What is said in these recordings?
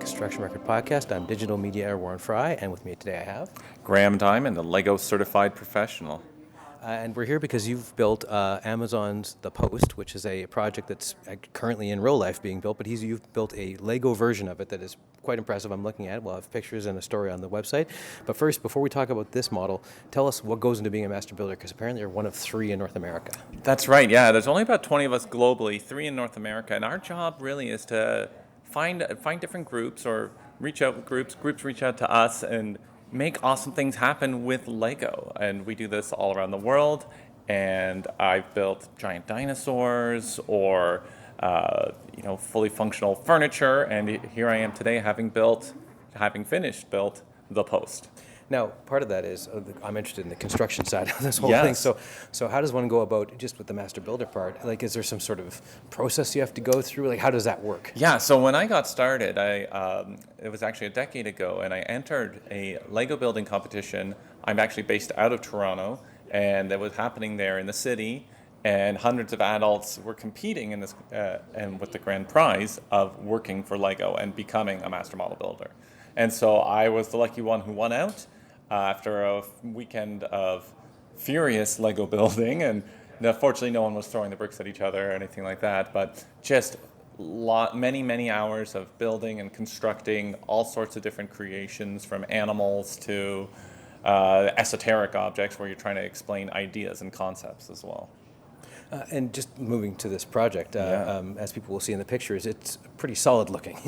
Construction Record Podcast. I'm digital media editor Warren Fry, and with me today I have... Graeme, Dymond, the Lego Certified Professional. And we're here because you've built Amazon's The Post, which is a project that's currently in real life being built, but you've built a Lego version of it that is quite impressive. I'm looking at it. We'll have pictures and a story on the website. But first, before we talk about this model, tell us what goes into being a master builder, because apparently you're one of 3 in North America. That's right, yeah. There's only about 20 of us globally, 3 in North America, and our job really is to find different groups or reach out with groups reach out to us and make awesome things happen with Lego. And we do this all around the world. And I've built giant dinosaurs or fully functional furniture. And here I am today having built The Post. Now, part of that is, I'm interested in the construction side of this whole Yes. thing. So how does one go about, just with the master builder part, like is there some sort of process you have to go through? Like how does that work? Yeah, so when I got started, it was actually a decade ago, and I entered a Lego building competition. I'm actually based out of Toronto, and it was happening there in the city, and hundreds of adults were competing in this, and with the grand prize of working for Lego and becoming a master model builder. And so I was the lucky one who won out after a weekend of furious Lego building, and fortunately no one was throwing the bricks at each other or anything like that, but just many hours of building and constructing all sorts of different creations, from animals to esoteric objects where you're trying to explain ideas and concepts as well. And just moving to this project, as people will see in the pictures, it's pretty solid looking.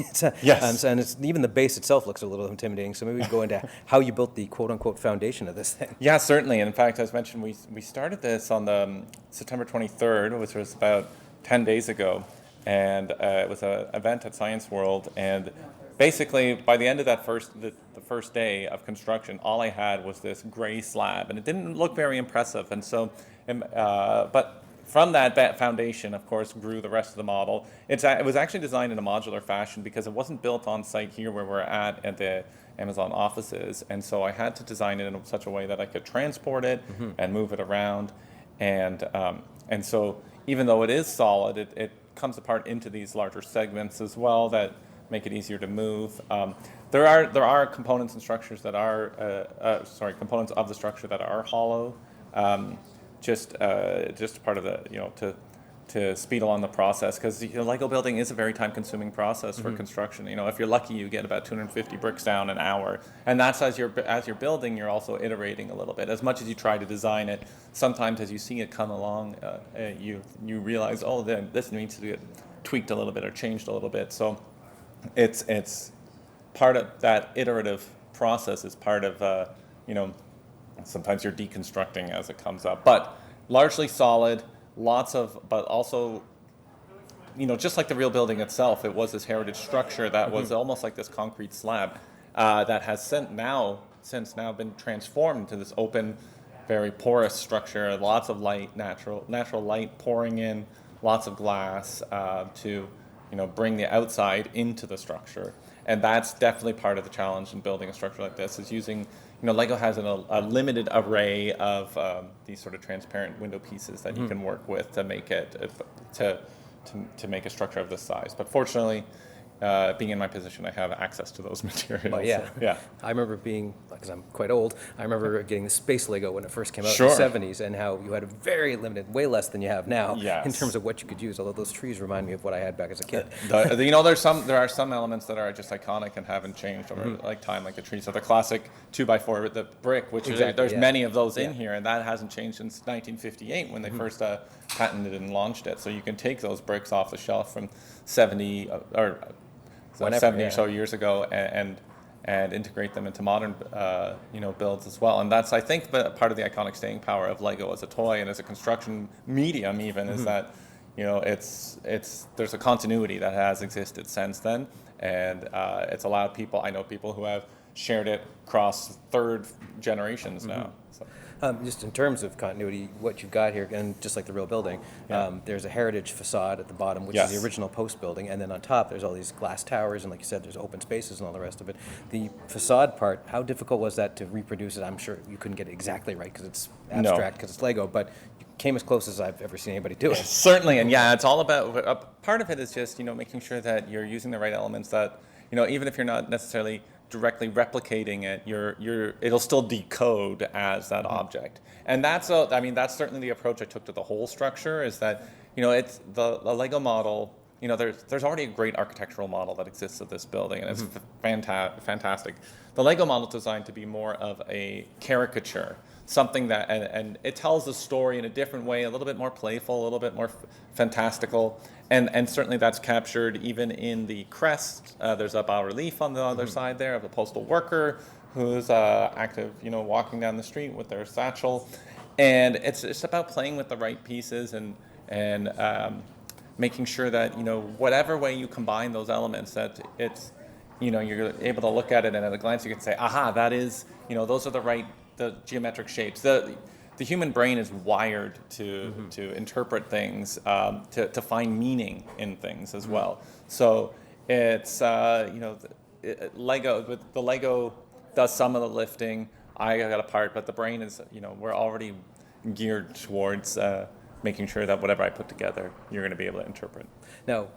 Yes. And even the base itself looks a little intimidating. So maybe we go into how you built the quote-unquote foundation of this thing. Yeah, certainly. In fact, as mentioned, we started this on the September 23rd, which was about 10 days ago. And it was an event at Science World. And basically, by the end of that the first day of construction, all I had was this gray slab. And it didn't look very impressive. And so, but from that foundation, of course, grew the rest of the model. It was actually designed in a modular fashion because it wasn't built on site here where we're at the Amazon offices. And so I had to design it in such a way that I could transport it and move it around. And so even though it is solid, it comes apart into these larger segments as well that make it easier to move. There are components and structures that are, components of the structure that are hollow. Just part of the, to speed along the process, because Lego building is a very time-consuming process for construction. If you're lucky, you get about 250 bricks down an hour, and that's as you're building, you're also iterating a little bit. As much as you try to design it, sometimes as you see it come along, you realize, then this needs to get tweaked a little bit or changed a little bit. So it's part of that iterative process. Is part of sometimes you're deconstructing as it comes up, but largely solid, but also, just like the real building itself, it was this heritage structure that was almost like this concrete slab that has since now been transformed into this open, very porous structure, lots of light, natural light pouring in, lots of glass to bring the outside into the structure. And that's definitely part of the challenge in building a structure like this, is using, Lego has a limited array of these sort of transparent window pieces that you can work with to make it, to make a structure of this size. But fortunately, being in my position, I have access to those materials. Well, yeah. So, yeah. I remember because I'm quite old, I remember getting the space Lego when it first came out Sure. in the 70s, and how you had a very limited, way less than you have now, Yes. in terms of what you could use, although those trees remind me of what I had back as a kid. There are some elements that are just iconic and haven't changed over time, like the trees. So the classic 2x4 with the brick, which there's many of those in here, and that hasn't changed since 1958 when they first patented and launched it. So you can take those bricks off the shelf from 70 or 70 or so years ago and integrate them into modern builds as well. And that's, I think, part of the iconic staying power of Lego as a toy and as a construction medium even, is that there's a continuity that has existed since then, and it's allowed people. I know people who have shared it across third generations now. So. Just in terms of continuity, what you've got here, and just like the real building, there's a heritage facade at the bottom, which is the original post building, and then on top there's all these glass towers, and like you said, there's open spaces and all the rest of it. The facade part, how difficult was that to reproduce it? I'm sure you couldn't get it exactly right because it's abstract, because it's Lego, but you came as close as I've ever seen anybody do it. Certainly, and yeah, it's all about, part of it is just, making sure that you're using the right elements that, even if you're not necessarily directly replicating it, it'll still decode as that object. And that's certainly the approach I took to the whole structure, is that, it's the Lego model, there's already a great architectural model that exists of this building, and it's fantastic. The Lego model is designed to be more of a caricature, something that, and it tells the story in a different way, a little bit more playful, a little bit more fantastical, and certainly that's captured even in the crest. There's a bas-relief on the other side there of a postal worker who's active, walking down the street with their satchel, and it's about playing with the right pieces and making sure that whatever way you combine those elements, that it's you're able to look at it, and at a glance you can say, aha, that is those are the geometric shapes. The human brain is wired to interpret things, to find meaning in things as well. So it's Lego. The Lego does some of the lifting. I got a part, but the brain is we're already geared towards making sure that whatever I put together, you're going to be able to interpret. Now,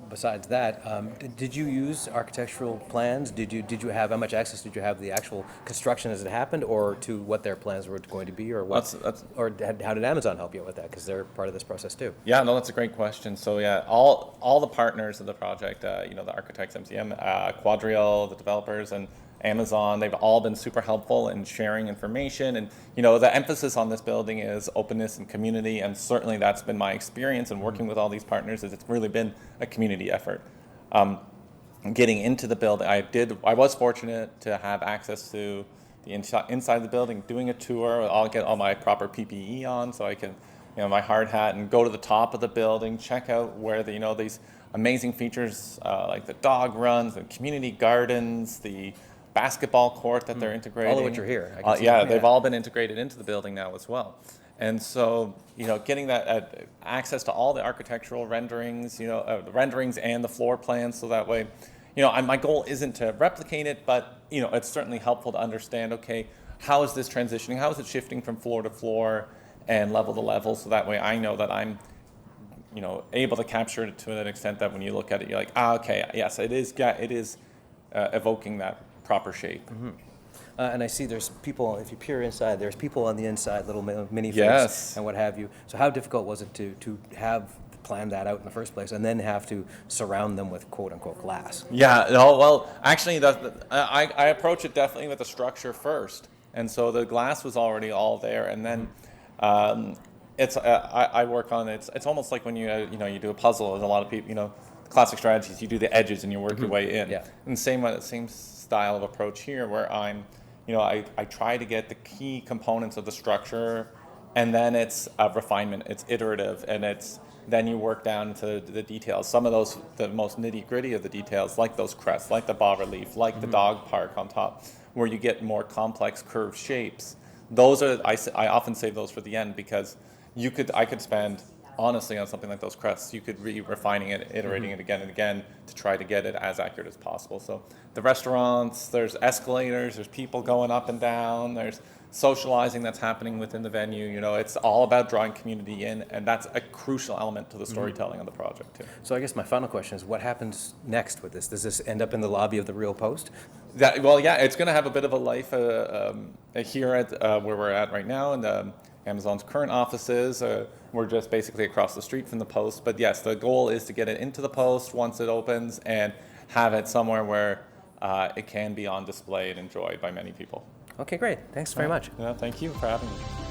besides that, did you use architectural plans? Did you have, how much access did you have to the actual construction as it happened, or to what their plans were going to be, or what? Or how did Amazon help you with that? Because they're part of this process too. Yeah, no, that's a great question. So yeah, all the partners of the project, the architects, MCM, Quadrille, the developers, and Amazon, they've all been super helpful in sharing information. And the emphasis on this building is openness and community, and certainly that's been my experience in working with all these partners, is it's really been a community effort. Getting into the building, I was fortunate to have access to the inside the building, doing a tour. I'll get all my proper PPE on, so I can, my hard hat, and go to the top of the building, check out where these amazing features like the dog runs, the community gardens, the basketball court that they're integrating. All of which are here. They've all been integrated into the building now as well. And so, getting that access to all the architectural renderings, the renderings and the floor plans, so that way, my goal isn't to replicate it, but, it's certainly helpful to understand, okay, how is this transitioning? How is it shifting from floor to floor and level to level? So that way I know that I'm, able to capture it to an extent that when you look at it, you're like, okay, yes, it is evoking that proper shape. And I see there's people, if you peer inside, there's people on the inside, little mini Yes. and what have you. So how difficult was it to have planned that out in the first place, and then have to surround them with quote unquote glass? Yeah, no, well, actually, I approach it definitely with the structure first, and so the glass was already all there, and then I work on it. It's almost like when you do a puzzle, and a lot of people, classic strategies, you do the edges and you work your way in. Yeah. And same style of approach here, where I try to get the key components of the structure, and then it's a refinement, it's iterative, and then you work down to the details. Some of those, the most nitty-gritty of the details, like those crests, like the bas-relief, like the dog park on top, where you get more complex curved shapes. Those are, I often save those for the end, because I could spend, honestly, on something like those crests, you could be refining it, iterating it again and again to try to get it as accurate as possible. So the restaurants, there's escalators, there's people going up and down, there's socializing that's happening within the venue. It's all about drawing community in, and that's a crucial element to the storytelling of the project too. So I guess my final question is, what happens next with this? Does this end up in the lobby of the Real Post? It's going to have a bit of a life here at where we're at right now, and Amazon's current offices. We're just basically across the street from the Post. But yes, the goal is to get it into the Post once it opens, and have it somewhere where it can be on display and enjoyed by many people. Okay, great. Thanks very much. Yeah, thank you for having me.